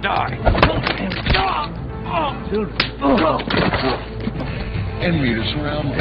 die. Enemy to surround me.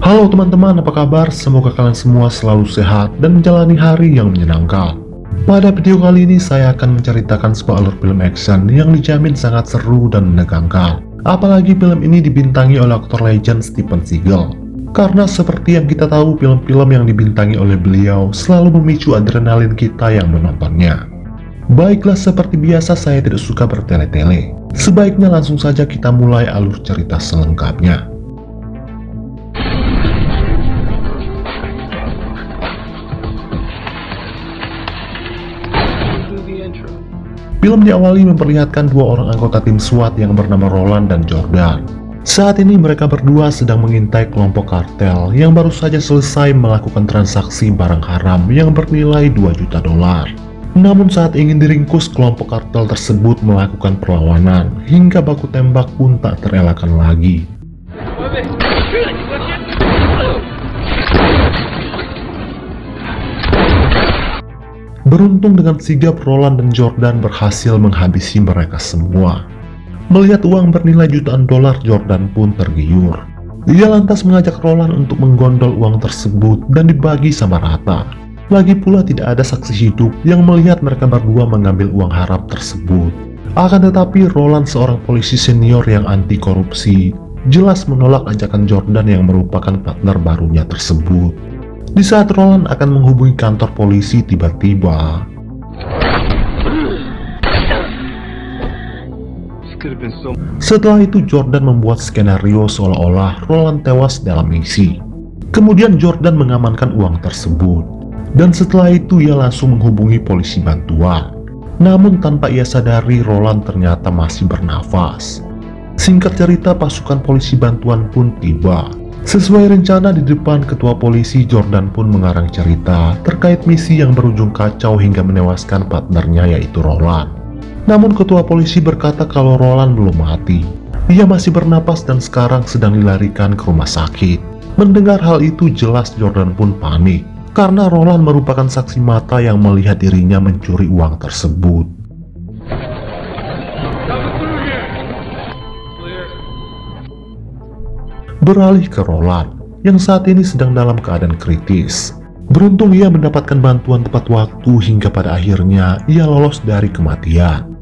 Halo teman-teman, apa kabar? Semoga kalian semua selalu sehat dan menjalani hari yang menyenangkan. Pada video kali ini saya akan menceritakan sebuah alur film action yang dijamin sangat seru dan menegangkan. Apalagi film ini dibintangi oleh aktor legend Steven Seagal. Karena seperti yang kita tahu, film-film yang dibintangi oleh beliau selalu memicu adrenalin kita yang menontonnya. Baiklah, seperti biasa saya tidak suka bertele-tele. Sebaiknya langsung saja kita mulai alur cerita selengkapnya. Film diawali memperlihatkan dua orang anggota tim SWAT yang bernama Roland dan Jordan. Saat ini mereka berdua sedang mengintai kelompok kartel yang baru saja selesai melakukan transaksi barang haram yang bernilai 2 juta dolar. Namun saat ingin diringkus, kelompok kartel tersebut melakukan perlawanan hingga baku tembak pun tak terelakkan lagi. Beruntung dengan sigap, Roland dan Jordan berhasil menghabisi mereka semua. Melihat uang bernilai jutaan dolar, Jordan pun tergiur. Dia lantas mengajak Roland untuk menggondol uang tersebut dan dibagi sama rata. Lagi pula tidak ada saksi hidup yang melihat mereka berdua mengambil uang haram tersebut. Akan tetapi Roland, seorang polisi senior yang anti korupsi, jelas menolak ajakan Jordan yang merupakan partner barunya tersebut. Di saat Roland akan menghubungi kantor polisi, tiba-tiba setelah itu Jordan membuat skenario seolah-olah Roland tewas dalam misi. Kemudian Jordan mengamankan uang tersebut, dan setelah itu ia langsung menghubungi polisi bantuan. Namun tanpa ia sadari, Roland ternyata masih bernafas. Singkat cerita, pasukan polisi bantuan pun tiba. Sesuai rencana, di depan ketua polisi, Jordan pun mengarang cerita terkait misi yang berujung kacau hingga menewaskan partnernya, yaitu Roland. Namun ketua polisi berkata kalau Roland belum mati. Ia masih bernapas dan sekarang sedang dilarikan ke rumah sakit. Mendengar hal itu, jelas Jordan pun panik, karena Roland merupakan saksi mata yang melihat dirinya mencuri uang tersebut. Beralih ke Roland, yang saat ini sedang dalam keadaan kritis. Beruntung ia mendapatkan bantuan tepat waktu hingga pada akhirnya ia lolos dari kematian.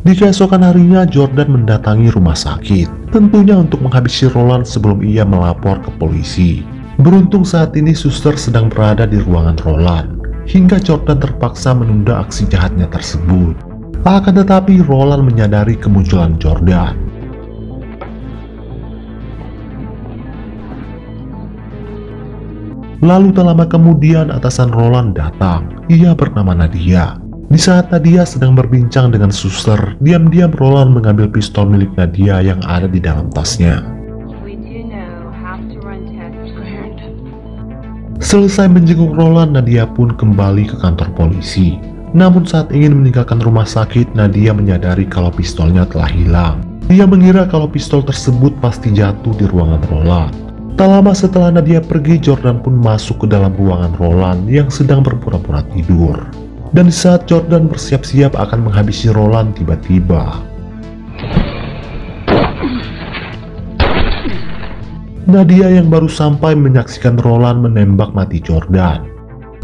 Di keesokan harinya, Jordan mendatangi rumah sakit, tentunya untuk menghabisi Roland sebelum ia melapor ke polisi. Beruntung saat ini suster sedang berada di ruangan Roland, hingga Jordan terpaksa menunda aksi jahatnya tersebut. Akan tetapi Roland menyadari kemunculan Jordan. Lalu tak lama kemudian atasan Roland datang. Ia bernama Nadia. Di saat Nadia sedang berbincang dengan suster, diam-diam Roland mengambil pistol milik Nadia yang ada di dalam tasnya. Selesai menjenguk Roland, Nadia pun kembali ke kantor polisi. Namun saat ingin meninggalkan rumah sakit, Nadia menyadari kalau pistolnya telah hilang. Dia mengira kalau pistol tersebut pasti jatuh di ruangan Roland. Tak lama setelah Nadia pergi, Jordan pun masuk ke dalam ruangan Roland yang sedang berpura-pura tidur. Dan saat Jordan bersiap-siap akan menghabisi Roland, tiba-tiba Nadia yang baru sampai menyaksikan Roland menembak mati Jordan.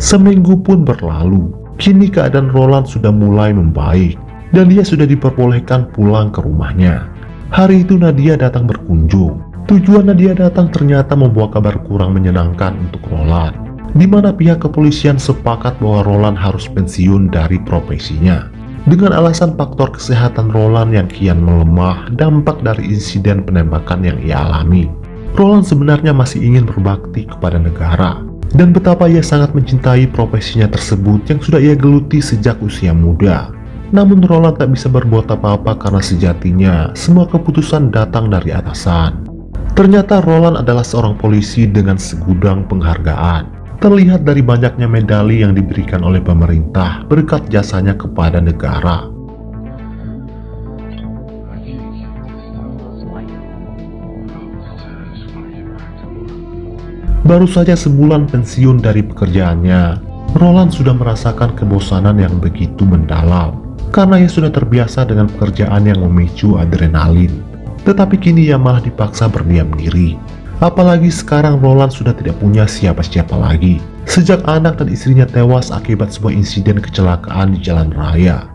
Seminggu pun berlalu. Kini keadaan Roland sudah mulai membaik, dan dia sudah diperbolehkan pulang ke rumahnya. Hari itu Nadia datang berkunjung. Tujuan Nadia datang ternyata membawa kabar kurang menyenangkan untuk Roland, di mana pihak kepolisian sepakat bahwa Roland harus pensiun dari profesinya. Dengan alasan faktor kesehatan Roland yang kian melemah dampak dari insiden penembakan yang ia alami. Roland sebenarnya masih ingin berbakti kepada negara, dan betapa ia sangat mencintai profesinya tersebut yang sudah ia geluti sejak usia muda. Namun Roland tak bisa berbuat apa-apa karena sejatinya semua keputusan datang dari atasan. Ternyata Roland adalah seorang polisi dengan segudang penghargaan. Terlihat dari banyaknya medali yang diberikan oleh pemerintah berkat jasanya kepada negara. Baru saja sebulan pensiun dari pekerjaannya, Roland sudah merasakan kebosanan yang begitu mendalam karena ia sudah terbiasa dengan pekerjaan yang memicu adrenalin. Tetapi kini ia malah dipaksa berdiam diri. Apalagi sekarang Roland sudah tidak punya siapa-siapa lagi sejak anak dan istrinya tewas akibat sebuah insiden kecelakaan di jalan raya.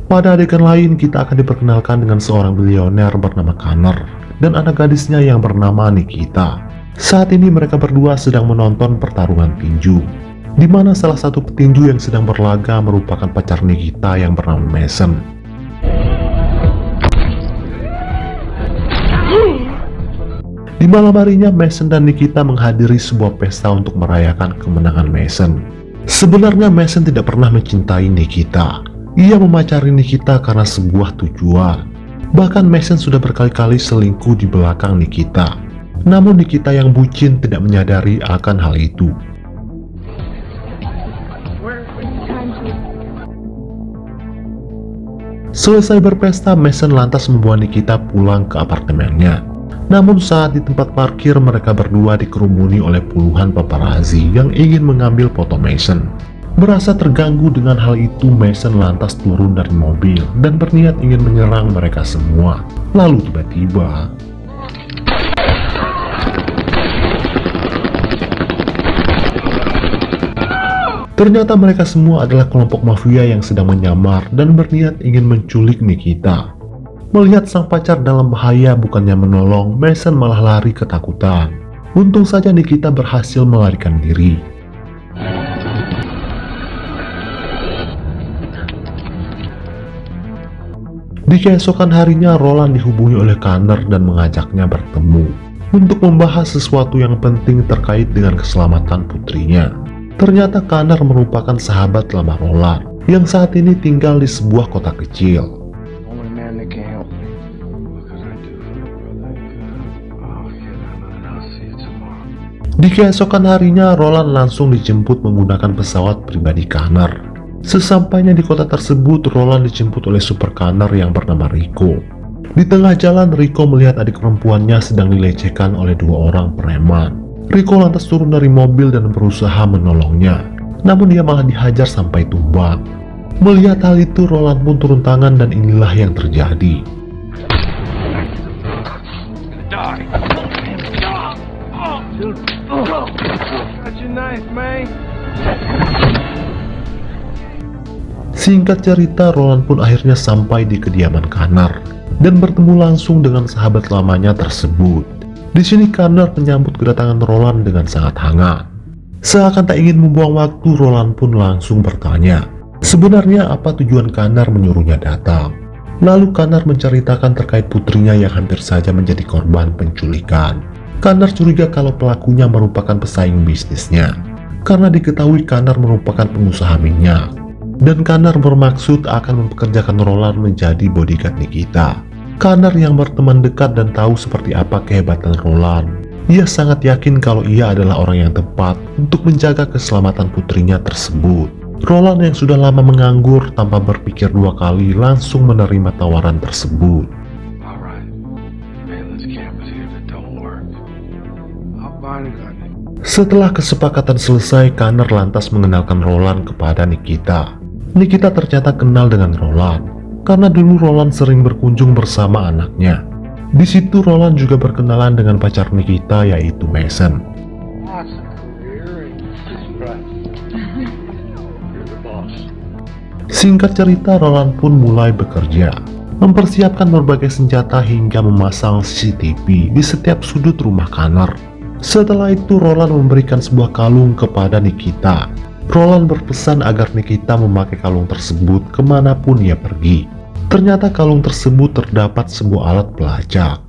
Pada adegan lain kita akan diperkenalkan dengan seorang bilioner bernama Connor dan anak gadisnya yang bernama Nikita. Saat ini mereka berdua sedang menonton pertarungan tinju, di mana salah satu petinju yang sedang berlaga merupakan pacar Nikita yang bernama Mason. Di malam harinya, Mason dan Nikita menghadiri sebuah pesta untuk merayakan kemenangan Mason. Sebenarnya Mason tidak pernah mencintai Nikita. Ia memacari Nikita karena sebuah tujuan. Bahkan Mason sudah berkali-kali selingkuh di belakang Nikita. Namun Nikita yang bucin tidak menyadari akan hal itu. Selesai berpesta, Mason lantas membawa Nikita pulang ke apartemennya. Namun saat di tempat parkir, mereka berdua dikerumuni oleh puluhan paparazzi yang ingin mengambil foto Mason. Merasa terganggu dengan hal itu, Mason lantas turun dari mobil dan berniat ingin menyerang mereka semua. Lalu tiba-tiba ternyata mereka semua adalah kelompok mafia yang sedang menyamar dan berniat ingin menculik Nikita. Melihat sang pacar dalam bahaya bukannya menolong, Mason malah lari ketakutan. Untung saja Nikita berhasil melarikan diri. Di keesokan harinya, Roland dihubungi oleh Connor dan mengajaknya bertemu untuk membahas sesuatu yang penting terkait dengan keselamatan putrinya. Ternyata Connor merupakan sahabat lama Roland yang saat ini tinggal di sebuah kota kecil. Di keesokan harinya, Roland langsung dijemput menggunakan pesawat pribadi Connor. Sesampainya di kota tersebut, Roland dijemput oleh super Connor yang bernama Rico. Di tengah jalan, Rico melihat adik perempuannya sedang dilecehkan oleh dua orang preman. Rico lantas turun dari mobil dan berusaha menolongnya. Namun dia malah dihajar sampai tumbang. Melihat hal itu, Roland pun turun tangan dan inilah yang terjadi. Singkat cerita, Roland pun akhirnya sampai di kediaman Connor dan bertemu langsung dengan sahabat lamanya tersebut. Di sini Connor menyambut kedatangan Roland dengan sangat hangat. Seakan tak ingin membuang waktu, Roland pun langsung bertanya, sebenarnya apa tujuan Connor menyuruhnya datang. Lalu Connor menceritakan terkait putrinya yang hampir saja menjadi korban penculikan. Connor curiga kalau pelakunya merupakan pesaing bisnisnya, karena diketahui Connor merupakan pengusaha minyak. Dan Connor bermaksud akan mempekerjakan Roland menjadi bodyguard Nikita. Connor yang berteman dekat dan tahu seperti apa kehebatan Roland, ia sangat yakin kalau ia adalah orang yang tepat untuk menjaga keselamatan putrinya tersebut. Roland yang sudah lama menganggur tanpa berpikir dua kali langsung menerima tawaran tersebut. Setelah kesepakatan selesai, Connor lantas mengenalkan Roland kepada Nikita. Nikita ternyata kenal dengan Roland karena dulu Roland sering berkunjung bersama anaknya. Di situ Roland juga berkenalan dengan pacar Nikita, yaitu Mason. Singkat cerita, Roland pun mulai bekerja, mempersiapkan berbagai senjata hingga memasang CCTV di setiap sudut rumah Connor. Setelah itu, Roland memberikan sebuah kalung kepada Nikita. Roland berpesan agar Nikita memakai kalung tersebut kemanapun ia pergi. Ternyata kalung tersebut terdapat sebuah alat pelacak.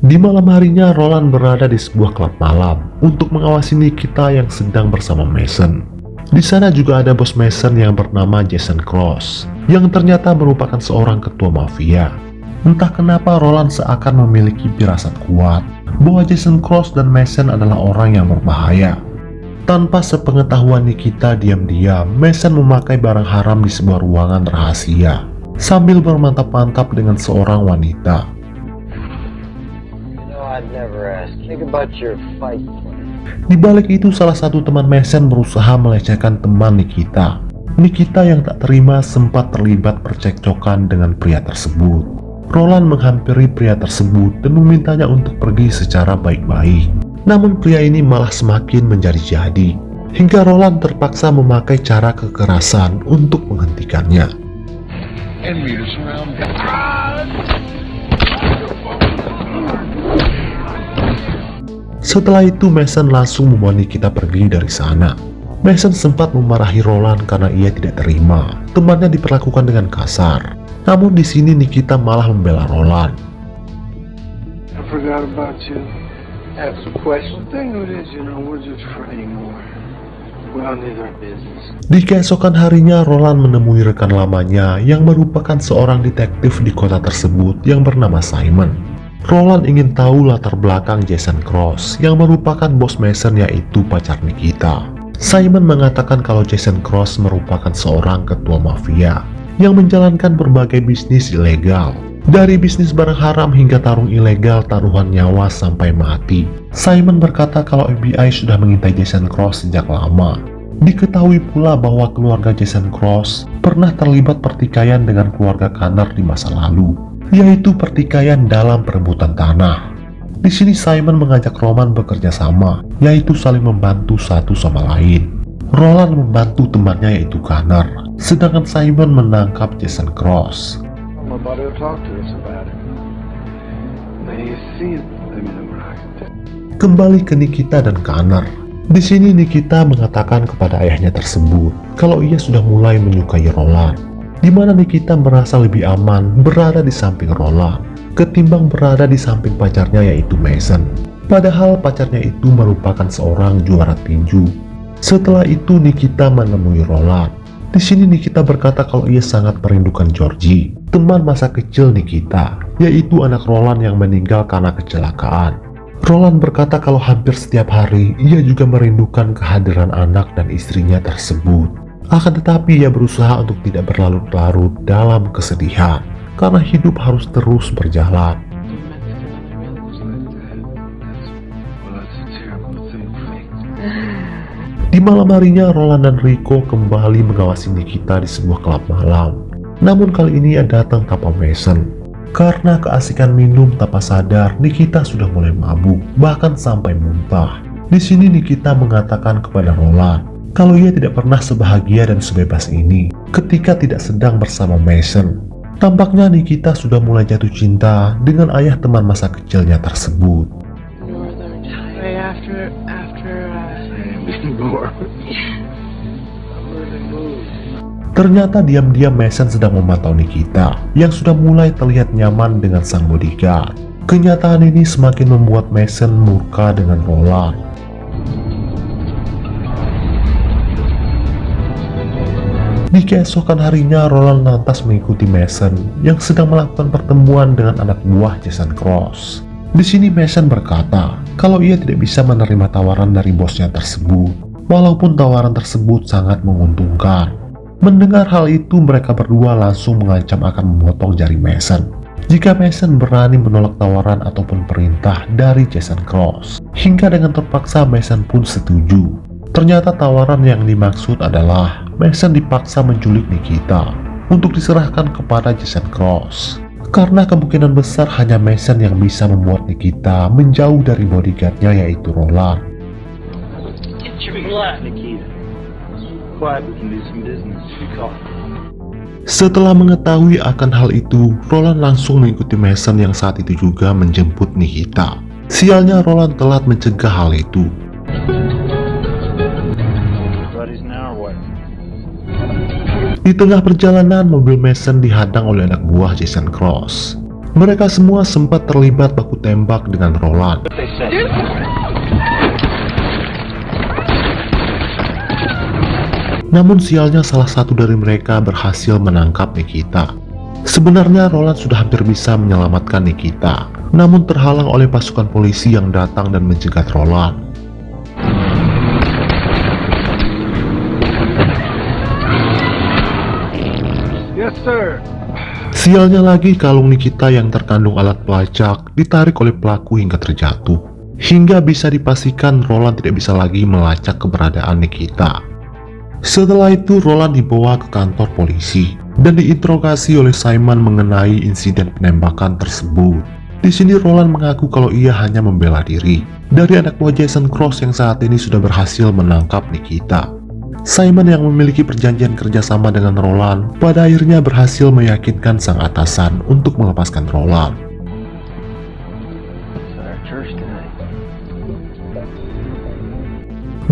Di malam harinya, Roland berada di sebuah klub malam untuk mengawasi Nikita yang sedang bersama Mason. Di sana juga ada bos Mason yang bernama Jason Cross, yang ternyata merupakan seorang ketua mafia. Entah kenapa Roland seakan memiliki firasat kuat bahwa Jason Cross dan Mason adalah orang yang berbahaya. Tanpa sepengetahuan Nikita, diam-diam Mason memakai barang haram di sebuah ruangan rahasia sambil bermantap-mantap dengan seorang wanita. Di balik itu, salah satu teman Mason berusaha melecehkan teman Nikita. Nikita yang tak terima sempat terlibat percekcokan dengan pria tersebut. Roland menghampiri pria tersebut dan memintanya untuk pergi secara baik-baik. Namun pria ini malah semakin menjadi-jadi, hingga Roland terpaksa memakai cara kekerasan untuk menghentikannya. Setelah itu Mason langsung membawa Nikita pergi dari sana. Mason sempat memarahi Roland karena ia tidak terima temannya diperlakukan dengan kasar. Namun di sini Nikita malah membela Roland. Di keesokan harinya, Roland menemui rekan lamanya yang merupakan seorang detektif di kota tersebut yang bernama Simon. Roland ingin tahu latar belakang Jason Cross yang merupakan bos Mason, yaitu pacar Nikita. Simon mengatakan kalau Jason Cross merupakan seorang ketua mafia yang menjalankan berbagai bisnis ilegal. Dari bisnis barang haram hingga tarung ilegal, taruhan nyawa sampai mati. Simon berkata kalau FBI sudah mengintai Jason Cross sejak lama. Diketahui pula bahwa keluarga Jason Cross pernah terlibat pertikaian dengan keluarga Connor di masa lalu, yaitu pertikaian dalam perebutan tanah. Di sini Simon mengajak Roland bekerja sama, yaitu saling membantu satu sama lain. Roland membantu temannya yaitu Connor, sedangkan Simon menangkap Jason Cross. Kembali ke Nikita dan Connor. Di sini Nikita mengatakan kepada ayahnya tersebut kalau ia sudah mulai menyukai Roland, di mana Nikita merasa lebih aman berada di samping Roland ketimbang berada di samping pacarnya yaitu Mason. Padahal pacarnya itu merupakan seorang juara tinju. Setelah itu Nikita menemui Roland. Di sini Nikita berkata kalau ia sangat merindukan Georgie, teman masa kecil Nikita, yaitu anak Roland yang meninggal karena kecelakaan. Roland berkata kalau hampir setiap hari ia juga merindukan kehadiran anak dan istrinya tersebut. Akan tetapi ia berusaha untuk tidak berlarut-larut dalam kesedihan, karena hidup harus terus berjalan. Di malam harinya, Roland dan Rico kembali mengawasi Nikita di sebuah klub malam. Namun kali ini ia datang tanpa Mason. Karena keasikan minum tanpa sadar, Nikita sudah mulai mabuk, bahkan sampai muntah. Di sini Nikita mengatakan kepada Roland kalau ia tidak pernah sebahagia dan sebebas ini ketika tidak sedang bersama Mason. Tampaknya Nikita sudah mulai jatuh cinta dengan ayah teman masa kecilnya tersebut. Ternyata diam-diam Mason sedang memantau Nikita yang sudah mulai terlihat nyaman dengan sang bodyguard. Kenyataan ini semakin membuat Mason murka dengan Roland. Di keesokan harinya, Roland lantas mengikuti Mason yang sedang melakukan pertemuan dengan anak buah Jason Cross. Di sini Mason berkata kalau ia tidak bisa menerima tawaran dari bosnya tersebut, walaupun tawaran tersebut sangat menguntungkan. Mendengar hal itu, mereka berdua langsung mengancam akan memotong jari Mason jika Mason berani menolak tawaran ataupun perintah dari Jason Cross. Hingga dengan terpaksa Mason pun setuju. Ternyata tawaran yang dimaksud adalah Mason dipaksa menculik Nikita untuk diserahkan kepada Jason Cross. Karena kemungkinan besar hanya Mason yang bisa membuat Nikita menjauh dari bodyguardnya yaitu Roland. Setelah mengetahui akan hal itu, Roland langsung mengikuti Mason yang saat itu juga menjemput Nikita. Sialnya Roland telat mencegah hal itu. Di tengah perjalanan, mobil Mason dihadang oleh anak buah Jason Cross. Mereka semua sempat terlibat baku tembak dengan Roland. Namun sialnya salah satu dari mereka berhasil menangkap Nikita. Sebenarnya Roland sudah hampir bisa menyelamatkan Nikita, namun terhalang oleh pasukan polisi yang datang dan mencegat Roland. Yes, sir. Sialnya lagi, kalung Nikita yang terkandung alat pelacak ditarik oleh pelaku hingga terjatuh. Hingga bisa dipastikan Roland tidak bisa lagi melacak keberadaan Nikita. Setelah itu Roland dibawa ke kantor polisi dan diinterogasi oleh Simon mengenai insiden penembakan tersebut. Di sini Roland mengaku kalau ia hanya membela diri dari anak buah Jason Cross yang saat ini sudah berhasil menangkap Nikita. Simon yang memiliki perjanjian kerjasama dengan Roland pada akhirnya berhasil meyakinkan sang atasan untuk melepaskan Roland.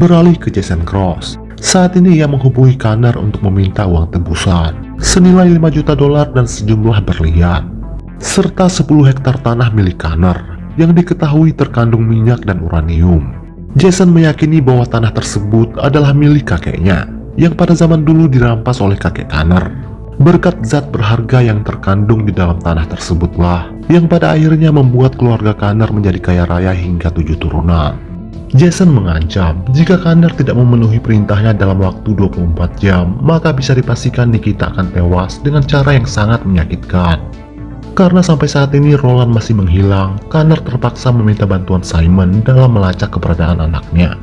Beralih ke Jason Cross. Saat ini ia menghubungi Connor untuk meminta uang tebusan senilai $5 juta dan sejumlah berlian, serta 10 hektar tanah milik Connor yang diketahui terkandung minyak dan uranium. Jason meyakini bahwa tanah tersebut adalah milik kakeknya yang pada zaman dulu dirampas oleh kakek Connor. Berkat zat berharga yang terkandung di dalam tanah tersebutlah yang pada akhirnya membuat keluarga Connor menjadi kaya raya hingga 7 turunan. Jason mengancam jika Connor tidak memenuhi perintahnya dalam waktu 24 jam, maka bisa dipastikan Nikita akan tewas dengan cara yang sangat menyakitkan. Karena sampai saat ini Roland masih menghilang, Connor terpaksa meminta bantuan Simon dalam melacak keberadaan anaknya.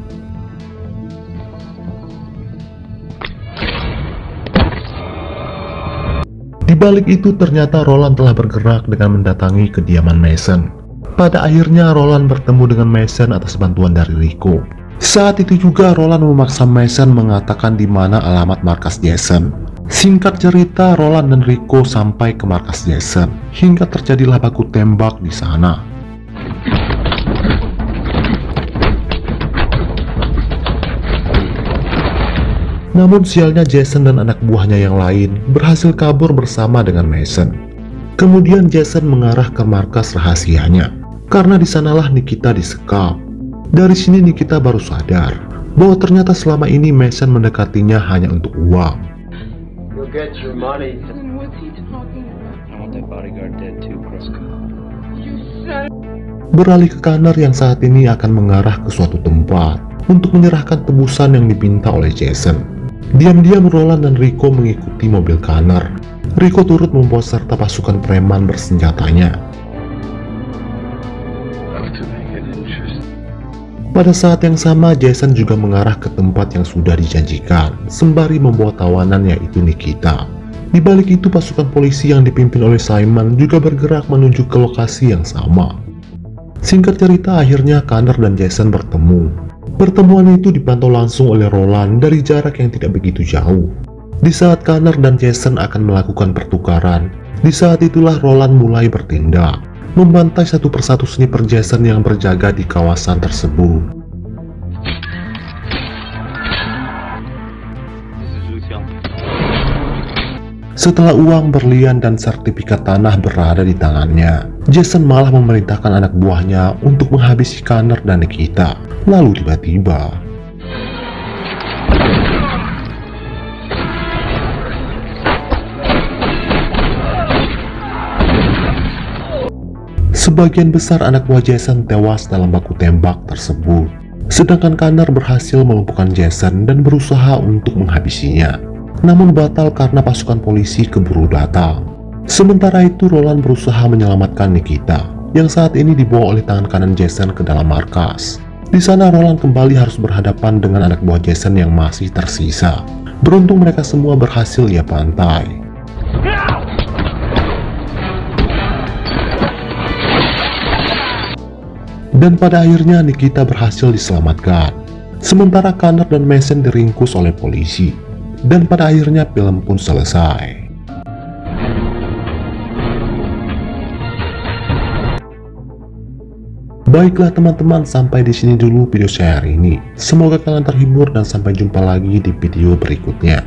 Di balik itu ternyata Roland telah bergerak dengan mendatangi kediaman Mason. Pada akhirnya Roland bertemu dengan Mason atas bantuan dari Rico. Saat itu juga Roland memaksa Mason mengatakan di mana alamat markas Jason. Singkat cerita, Roland dan Rico sampai ke markas Jason hingga terjadilah baku tembak di sana. Namun sialnya Jason dan anak buahnya yang lain berhasil kabur bersama dengan Mason. Kemudian Jason mengarah ke markas rahasianya. Karena di sanalah Nikita disekap. Dari sini Nikita baru sadar bahwa ternyata selama ini Mason mendekatinya hanya untuk uang. Beralih ke Connor yang saat ini akan mengarah ke suatu tempat untuk menyerahkan tebusan yang dipinta oleh Jason. Diam-diam Roland dan Rico mengikuti mobil Connor. Rico turut membawa serta pasukan preman bersenjatanya. Pada saat yang sama, Jason juga mengarah ke tempat yang sudah dijanjikan, sembari membawa tawanan yaitu Nikita. Di balik itu, pasukan polisi yang dipimpin oleh Simon juga bergerak menuju ke lokasi yang sama. Singkat cerita, akhirnya Connor dan Jason bertemu. Pertemuan itu dipantau langsung oleh Roland dari jarak yang tidak begitu jauh. Di saat Connor dan Jason akan melakukan pertukaran, di saat itulah Roland mulai bertindak, membantai satu persatu sniper Jason yang berjaga di kawasan tersebut. Setelah uang, berlian, dan sertifikat tanah berada di tangannya, Jason malah memerintahkan anak buahnya untuk menghabisi Connor dan Nikita. Lalu tiba-tiba sebagian besar anak buah Jason tewas dalam baku tembak tersebut. Sedangkan Connor berhasil melumpuhkan Jason dan berusaha untuk menghabisinya. Namun batal karena pasukan polisi keburu datang. Sementara itu Roland berusaha menyelamatkan Nikita yang saat ini dibawa oleh tangan kanan Jason ke dalam markas. Di sana Roland kembali harus berhadapan dengan anak buah Jason yang masih tersisa. Beruntung mereka semua berhasil ia bantai. Dan pada akhirnya Nikita berhasil diselamatkan. Sementara Connor dan Mason diringkus oleh polisi. Dan pada akhirnya film pun selesai. Baiklah teman-teman, sampai di sini dulu video saya hari ini. Semoga kalian terhibur dan sampai jumpa lagi di video berikutnya.